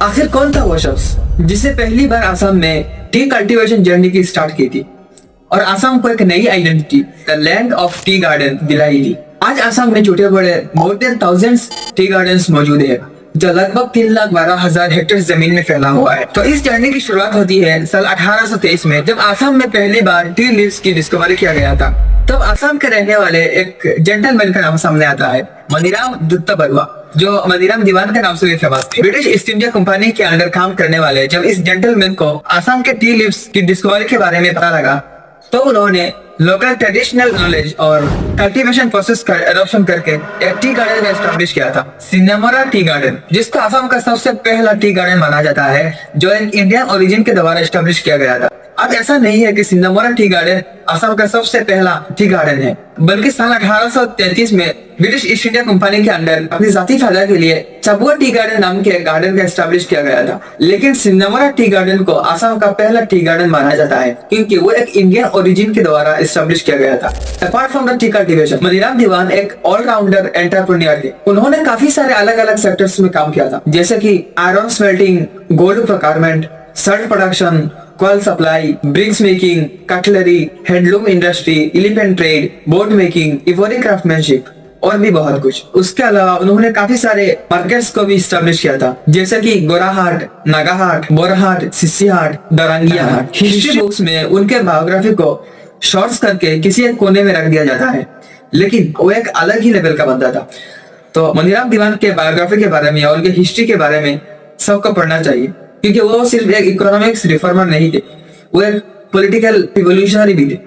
आखिर कौन था वो शख्स जिसने पहली बार असम में टी कल्टीवेशन जर्नी की स्टार्ट की थी और असम को एक नई identity, the land of tea garden, दिलाई थी। आज असम में छोटे बड़े more than thousands tea gardens मौजूद है जो लगभग 3,12,000 हेक्टेयर जमीन में फैला हुआ है। तो इस जर्नी की शुरुआत होती है साल 1823 में, जब असम में पहली बार टी लीव्स की डिस्कवरी किया गया था। तब असम के रहने वाले एक जेंटलमैन का नाम सामने आता है, मनीराम दुत्ता बरुआ, जो मनीराम दीवान के नाम से भी फेमस थे। ब्रिटिश ईस्ट इंडिया कंपनी के अंडर काम करने वाले जब इस जेंटलमैन को असम के टी लीव्स की डिस्कवरी के बारे में पता लगा, तो उन्होंने लोकल ट्रेडिशनल नॉलेज और कल्टीवेशन प्रोसेस का एडॉप्शन करके एक टी गार्डन एस्टेब्लिश किया था, सिन्नामरा टी गार्डन, जिसको असम का सबसे पहला टी गार्डन माना जाता है, जो एक इंडियन ओरिजिन के द्वारा एस्टेब्लिश किया गया था। अब ऐसा नहीं है कि सिन्नामरा टी गार्डन असम का सबसे पहला टी गार्डन है, बल्कि साल 1833 में ब्रिटिश ईस्ट इंडिया कंपनी के अंडर अपनी जाती फायदा के लिए चबुआ टी गार्डन नाम के गार्डन का एस्टेब्लिश किया गया था। लेकिन सिन्नामरा टी गार्डन को असम का पहला टी गार्डन माना जाता है क्योंकि वो एक इंडियन ओरिजिन के द्वारा एस्टेब्लिश किया गया था। Apart from the tea cultivation, Maniram Dewan एक ऑलराउंडर एंटरप्रेन्योर थे। उन्होंने काफी सारे अलग अलग सेक्टर्स में काम किया था, जैसे कि iron smelting, gold procurement, salt production, coal supply, bricks making, cutlery, handloom industry, elephant trade, boat making, ivory craftsmanship और भी बहुत कुछ। उसके अलावा उन्होंने काफी सारे मार्केट्स को भी स्टैब्लिश किया था, जैसे कि गोराहाट, नागाहाट, बोरहाट, सिस्सीहाट, दरंगिया हाट। हिस्ट्री बुक्स में उनके बायोग्राफी को शॉर्ट्स करके किसी एक कोने में रख दिया जाता है, लेकिन वो एक अलग ही लेवल का बंदा था। तो मनीराम दीवान के बायोग्राफी के बारे में और उनके हिस्ट्री के बारे में सबको पढ़ना चाहिए, क्योंकि वो सिर्फ एक इकोनॉमिक्स रिफॉर्मर नहीं थे, वो एक पॉलिटिकल रिवोल्यूशनरी भी थे।